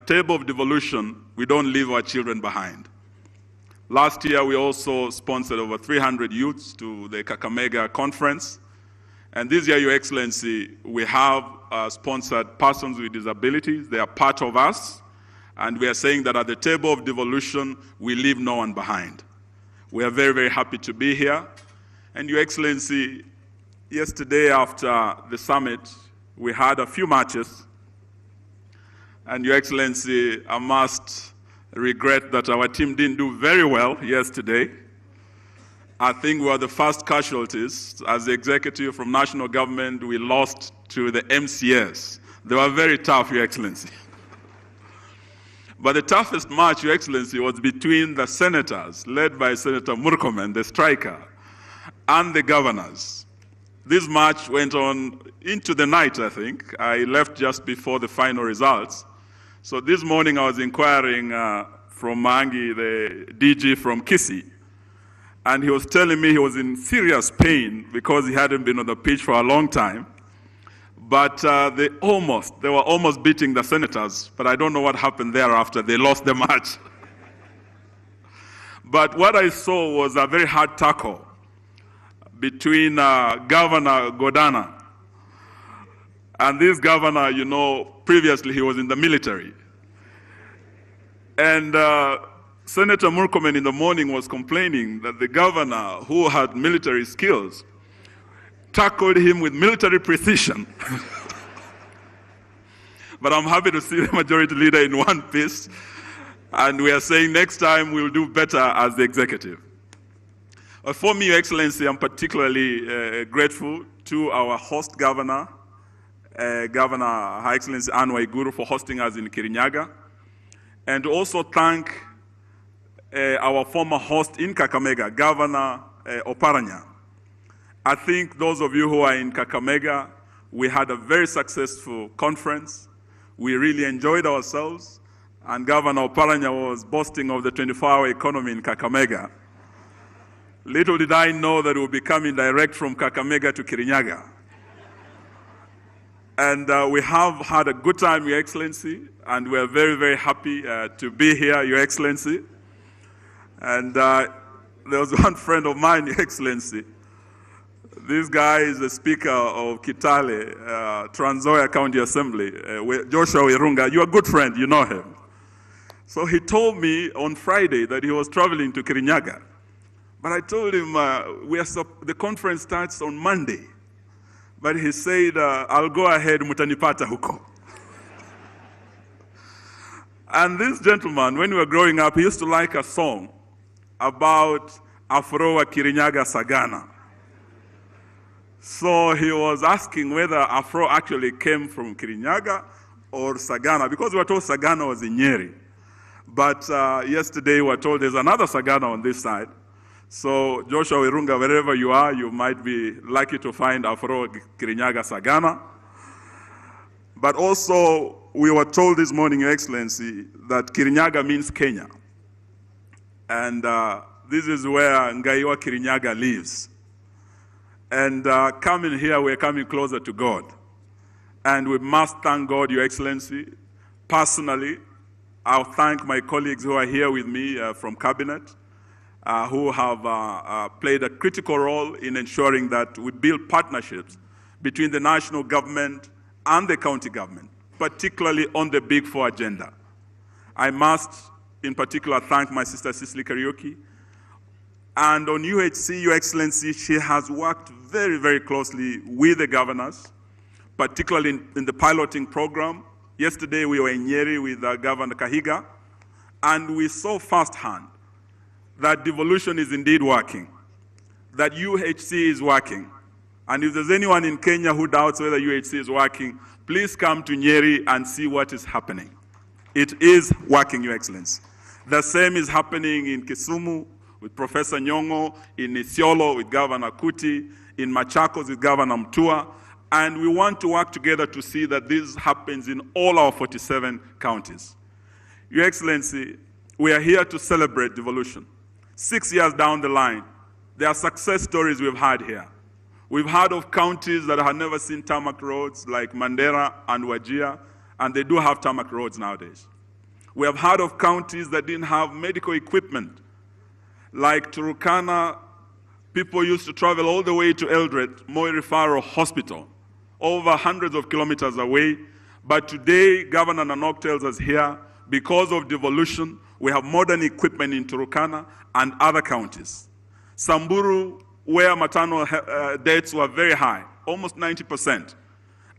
Table of devolution, we don't leave our children behind. Last year, we also sponsored over 300 youths to the Kakamega conference. And this year, Your Excellency, we have sponsored persons with disabilities. They are part of us. And we are saying that at the table of devolution, we leave no one behind. We are very, very happy to be here. And Your Excellency, yesterday after the summit, we had a few matches. And Your Excellency, I must regret that our team didn't do very well yesterday. I think we were the first casualties. As the executive from national government, we lost to the MCS. They were very tough, Your Excellency. But the toughest match, Your Excellency, was between the senators, led by Senator Murkomen, the striker, and the governors. This match went on into the night, I think. I left just before the final results. So this morning I was inquiring from Mangi, the DG from Kisii, and he was telling me he was in serious pain because he hadn't been on the pitch for a long time. But they were almost beating the senators, but I don't know what happened thereafter. They lost the match. But what I saw was a very hard tackle between Governor Godana. And this governor, you know, previously he was in the military. And Senator Murkomen in the morning was complaining that the governor, who had military skills, tackled him with military precision. But I'm happy to see the majority leader in one piece. And we are saying next time we'll do better as the executive. For me, Your Excellency, I'm particularly grateful to our host governor, Governor Her Excellency Anne Waiguru, for hosting us in Kirinyaga, and also thank our former host in Kakamega, Governor Oparanya. I think those of you who are in Kakamega, we had a very successful conference. We really enjoyed ourselves, and Governor Oparanya was boasting of the 24-hour economy in Kakamega. Little did I know that it would be coming direct from Kakamega to Kirinyaga. And we have had a good time, Your Excellency, and we're very, very happy to be here, Your Excellency. And there was one friend of mine, Your Excellency. This guy is the Speaker of Kitale, Trans Nzoia County Assembly, Joshua Wirunga. You're a good friend, you know him. So he told me on Friday that he was traveling to Kirinyaga. But I told him, the conference starts on Monday. But he said, I'll go ahead, mutanipata huko. And this gentleman, when we were growing up, he used to like a song about Afroa Kirinyaga Sagana. So he was asking whether Afro actually came from Kirinyaga or Sagana, because we were told Sagana was in Nyeri. But yesterday we were told there's another Sagana on this side. So Joshua Wirunga, wherever you are, you might be lucky to find Afro Kirinyaga Sagana. But also, we were told this morning, Your Excellency, that Kirinyaga means Kenya. And this is where Ngaiwa Kirinyaga lives. And coming here, we're coming closer to God. And we must thank God, Your Excellency. Personally, I'll thank my colleagues who are here with me from Cabinet, who have played a critical role in ensuring that we build partnerships between the national government and the county government, particularly on the Big Four agenda. I must, in particular, thank my sister Cicely Kariuki. And on UHC, Your Excellency, she has worked very, very closely with the governors, particularly in the piloting program. Yesterday, we were in Nyeri with Governor Kahiga, and we saw firsthand that devolution is indeed working, that UHC is working. And if there's anyone in Kenya who doubts whether UHC is working, please come to Nyeri and see what is happening. It is working, Your Excellency. The same is happening in Kisumu with Professor Nyong'o, in Isiolo with Governor Kuti, in Machakos with Governor Mtua, and we want to work together to see that this happens in all our 47 counties. Your Excellency, we are here to celebrate devolution. 6 years down the line, there are success stories we've had here. We've heard of counties that have never seen tarmac roads like Mandera and Wajir, and they do have tarmac roads nowadays. We have heard of counties that didn't have medical equipment. Like Turkana, people used to travel all the way to Eldoret, Moi Referral Hospital, over hundreds of kilometers away. But today, Governor Nanok tells us here, because of devolution, we have modern equipment in Turkana and other counties. Samburu, where maternal deaths were very high, almost 90%.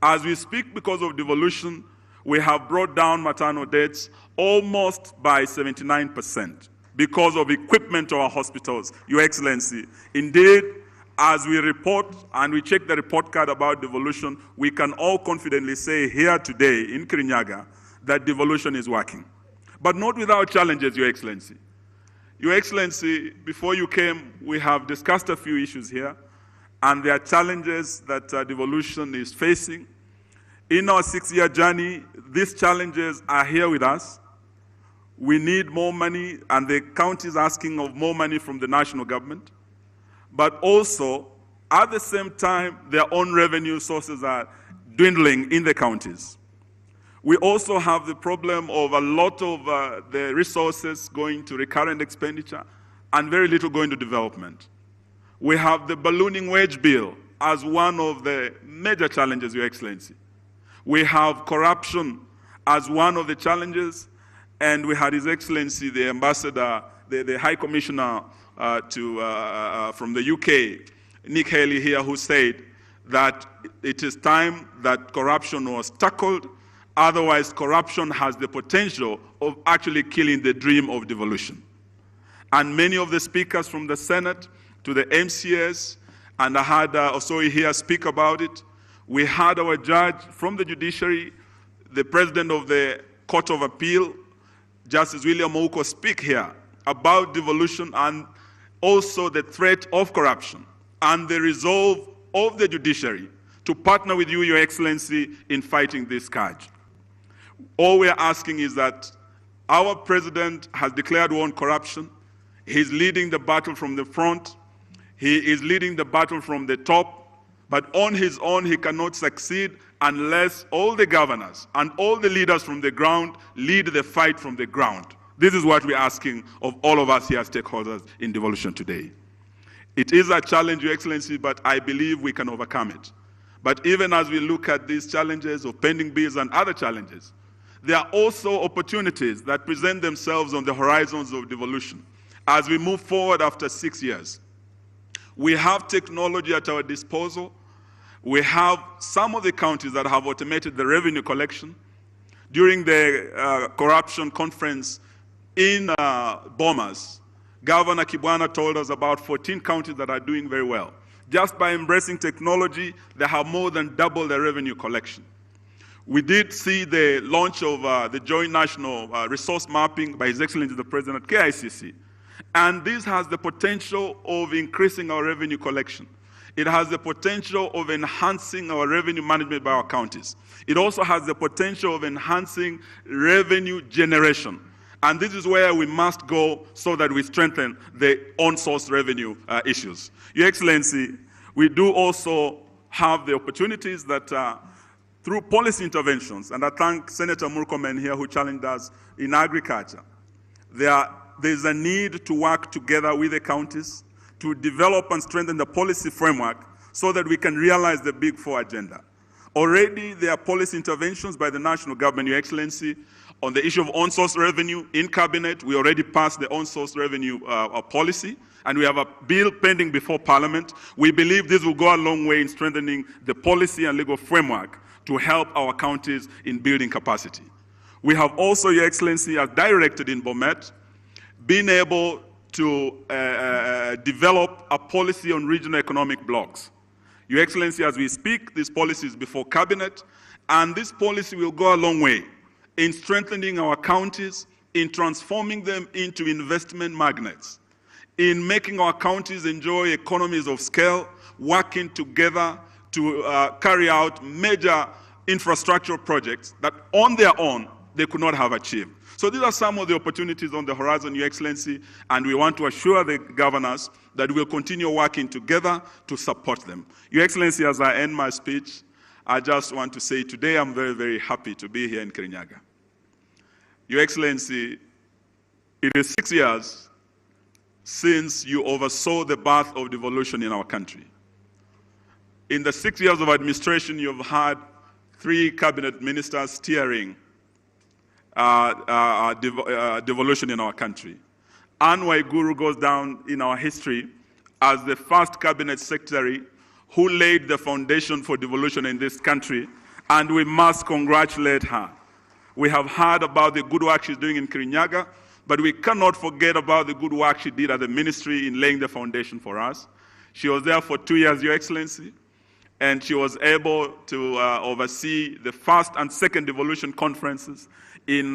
As we speak, because of devolution, we have brought down maternal deaths almost by 79% because of equipment to our hospitals, Your Excellency. Indeed, as we report and we check the report card about devolution, we can all confidently say here today in Kirinyaga that devolution is working. But not without challenges, Your Excellency. Your Excellency, before you came, we have discussed a few issues here, and there are challenges that devolution is facing. In our 6-year journey, these challenges are here with us. We need more money, and the county is asking of more money from the national government. But also, at the same time, their own revenue sources are dwindling in the counties. We also have the problem of a lot of the resources going to recurrent expenditure and very little going to development. We have the ballooning wage bill as one of the major challenges, Your Excellency. We have corruption as one of the challenges, and we had His Excellency, the Ambassador, the High Commissioner from the UK, Nick Haley here, who said that it is time that corruption was tackled. Otherwise, corruption has the potential of actually killing the dream of devolution. And many of the speakers from the Senate to the MCS, and I had Osoi here speak about it. We had our judge from the judiciary, the president of the Court of Appeal, Justice William Ouko, speak here about devolution and also the threat of corruption and the resolve of the judiciary to partner with you, Your Excellency, in fighting this scourge. All we are asking is that our president has declared war on corruption. He's leading the battle from the front. He is leading the battle from the top. But on his own, he cannot succeed unless all the governors and all the leaders from the ground lead the fight from the ground. This is what we're asking of all of us here as stakeholders in devolution today. It is a challenge, Your Excellency, but I believe we can overcome it. But even as we look at these challenges of pending bills and other challenges, there are also opportunities that present themselves on the horizons of devolution as we move forward after 6 years. We have technology at our disposal. We have some of the counties that have automated the revenue collection. During the corruption conference in Bomas, Governor Kibwana told us about 14 counties that are doing very well. Just by embracing technology, they have more than doubled their revenue collection. We did see the launch of the Joint National Resource Mapping by His Excellency the President at KICC. And this has the potential of increasing our revenue collection. It has the potential of enhancing our revenue management by our counties. It also has the potential of enhancing revenue generation. And this is where we must go so that we strengthen the on-source revenue issues. Your Excellency, we do also have the opportunities that through policy interventions, and I thank Senator Murkomen here who challenged us in agriculture, there's a need to work together with the counties to develop and strengthen the policy framework so that we can realize the Big Four agenda. Already there are policy interventions by the national government, Your Excellency, on the issue of on-source revenue in cabinet. We already passed the on-source revenue policy, and we have a bill pending before Parliament. We believe this will go a long way in strengthening the policy and legal framework to help our counties in building capacity. We have also, Your Excellency, as directed in Bomet, been able to develop a policy on regional economic blocks. Your Excellency, as we speak, this policy is before Cabinet, and this policy will go a long way in strengthening our counties, in transforming them into investment magnets, in making our counties enjoy economies of scale, working together to carry out major infrastructural projects that on their own they could not have achieved. So these are some of the opportunities on the horizon, Your Excellency, and we want to assure the governors that we'll continue working together to support them. Your Excellency, as I end my speech, I just want to say today I'm very, very happy to be here in Kirinyaga. Your Excellency, it is 6 years since you oversaw the birth of devolution in our country. In the 6 years of administration, you've had 3 cabinet ministers steering devolution in our country. Anne Waiguru goes down in our history as the first cabinet secretary who laid the foundation for devolution in this country, and we must congratulate her. We have heard about the good work she's doing in Kirinyaga, but we cannot forget about the good work she did at the ministry in laying the foundation for us. She was there for 2 years, Your Excellency, and she was able to oversee the first and second devolution conferences in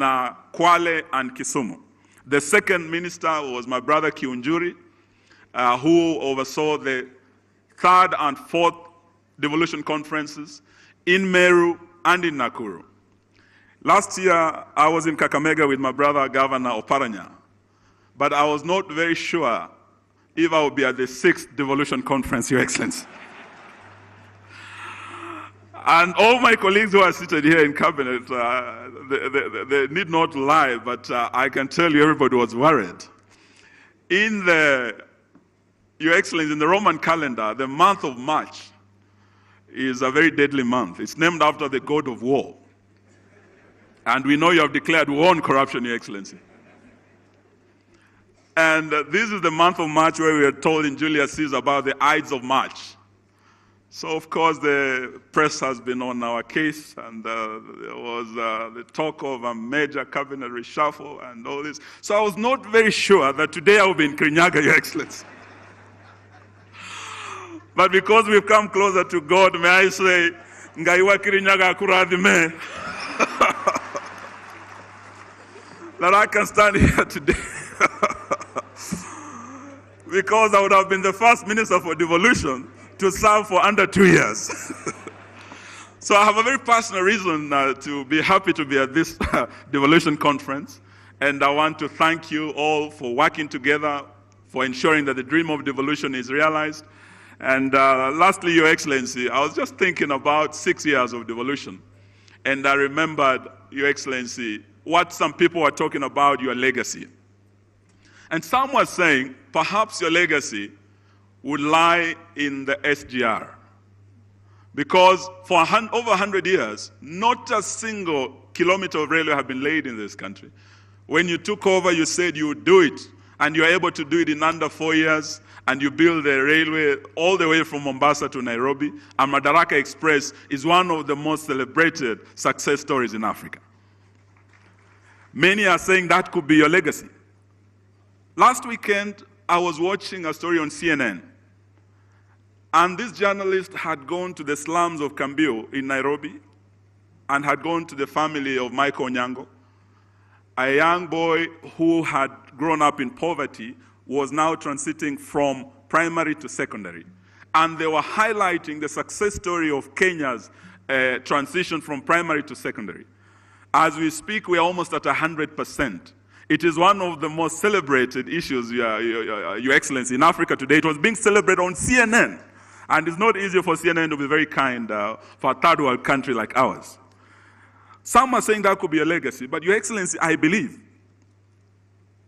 Kwale and Kisumu. The second minister was my brother Kiunjuri, who oversaw the third and fourth devolution conferences in Meru and in Nakuru. Last year, I was in Kakamega with my brother, Governor Oparanya, but I was not very sure if I would be at the 6th devolution conference, Your Excellency. And all my colleagues who are seated here in cabinet, they need not lie, but I can tell you everybody was worried. Your Excellency, in the Roman calendar, the month of March is a very deadly month. It's named after the god of war. And we know you have declared war on corruption, Your Excellency. And this is the month of March where we are told in Julius Caesar about the Ides of March. So, of course, the press has been on our case, and there was the talk of a major cabinet reshuffle and all this. So I was not very sure that today I will be in Kirinyaga, Your Excellency. But because we've come closer to God, may I say, Ngaiwa Kirinyaga akuradhime, that I can stand here today. Because I would have been the first minister for devolution to serve for under 2 years. So I have a very personal reason to be happy to be at this devolution conference. And I want to thank you all for working together, for ensuring that the dream of devolution is realized. And lastly, Your Excellency, I was just thinking about 6 years of devolution. And I remembered, Your Excellency, what some people were talking about, your legacy. And some were saying, perhaps your legacy would lie in the SGR. Because for over 100 years, not a single kilometer of railway had been laid in this country. When you took over, you said you would do it, and you're able to do it in under 4 years, and you build the railway all the way from Mombasa to Nairobi. And Madaraka Express is one of the most celebrated success stories in Africa. Many are saying that could be your legacy. Last weekend, I was watching a story on CNN. And this journalist had gone to the slums of Kambio in Nairobi and had gone to the family of Michael Onyango. A young boy who had grown up in poverty was now transiting from primary to secondary. And they were highlighting the success story of Kenya's transition from primary to secondary. As we speak, we are almost at 100%. It is one of the most celebrated issues, Your Excellency, in Africa today. It was being celebrated on CNN. And it's not easy for CNN to be very kind for a third world country like ours. Some are saying that could be a legacy, but Your Excellency, I believe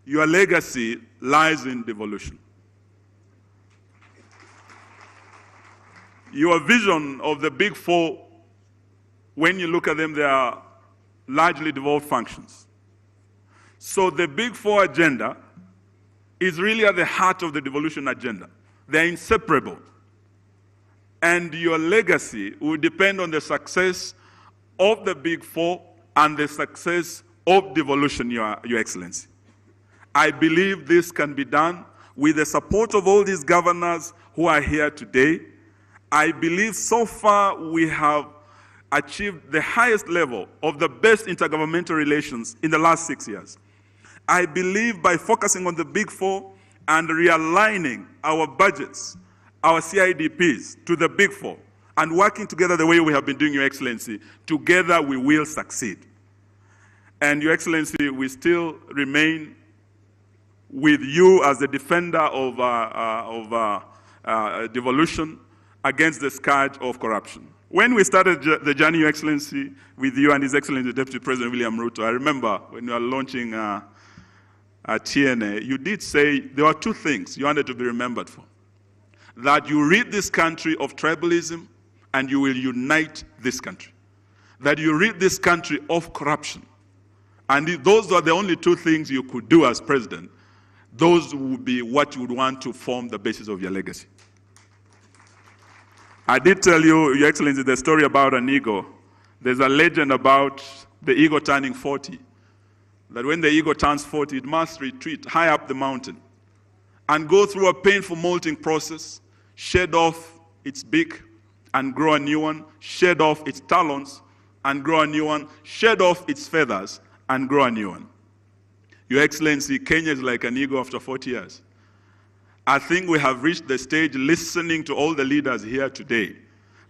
your legacy lies in devolution. Your vision of the big four, when you look at them, they are largely devolved functions. So the big four agenda is really at the heart of the devolution agenda. They're inseparable. And your legacy will depend on the success of the big four and the success of devolution, Your Excellency. I believe this can be done with the support of all these governors who are here today. I believe so far we have achieved the highest level of the best intergovernmental relations in the last 6 years. I believe by focusing on the big four and realigning our budgets, our CIDPs to the big four, and working together the way we have been doing, Your Excellency, together we will succeed. And Your Excellency, we still remain with you as the defender of devolution against the scourge of corruption. When we started the journey, Your Excellency, with you and His Excellency Deputy President William Ruto, I remember when you were launching TNA, you did say there were two things you wanted to be remembered for. That you rid this country of tribalism and you will unite this country. That you rid this country of corruption. And if those are the only two things you could do as president, those would be what you would want to form the basis of your legacy. I did tell you, Your Excellency, the story about an eagle. There's a legend about the eagle turning 40. That when the eagle turns 40, it must retreat high up the mountain and go through a painful molting process, shed off its beak and grow a new one, shed off its talons and grow a new one, shed off its feathers and grow a new one. Your Excellency, Kenya is like an eagle after 40 years. I think we have reached the stage, listening to all the leaders here today,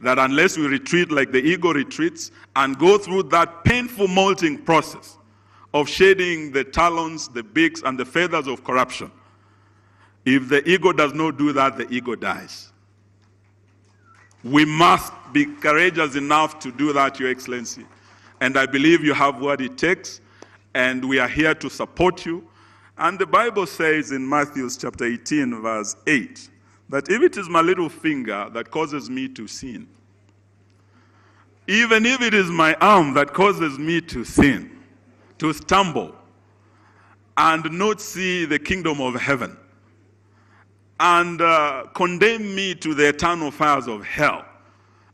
that unless we retreat like the eagle retreats and go through that painful molting process of shedding the talons, the beaks, and the feathers of corruption, if the eagle does not do that, the eagle dies. We must be courageous enough to do that, Your Excellency. And I believe you have what it takes, and we are here to support you. And the Bible says in Matthew chapter 18, verse 8, that if it is my little finger that causes me to sin, even if it is my arm that causes me to sin, to stumble, and not see the kingdom of heaven, and condemn me to the eternal fires of hell,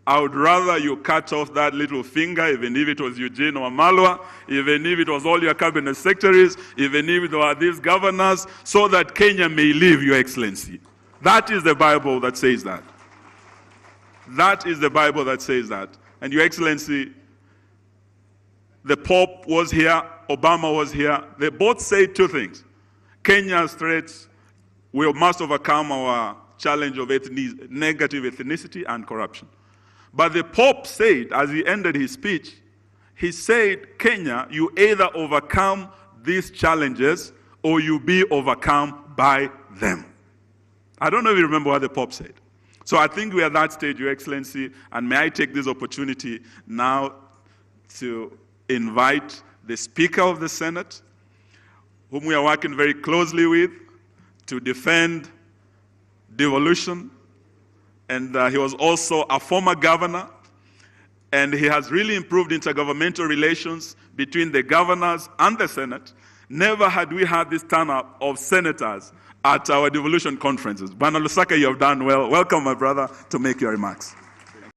I would rather you cut off that little finger, even if it was Eugene or Wamalwa, even if it was all your cabinet secretaries, even if it were these governors, so that Kenya may live, Your Excellency. That is the Bible that says that. That is the Bible that says that. And Your Excellency, the Pope was here, Obama was here. They both say two things. Kenya's threats, we must overcome our challenge of negative ethnicity and corruption. But the Pope said, as he ended his speech, he said, Kenya, you either overcome these challenges or you be overcome by them. I don't know if you remember what the Pope said. So I think we are at that stage, Your Excellency, and may I take this opportunity now to invite the Speaker of the Senate, whom we are working very closely with, to defend devolution. And he was also a former governor, and he has really improved intergovernmental relations between the governors and the Senate. Never had we had this turn-up of senators at our devolution conferences. Bwana Lusaka, you have done well. Welcome, my brother, to make your remarks.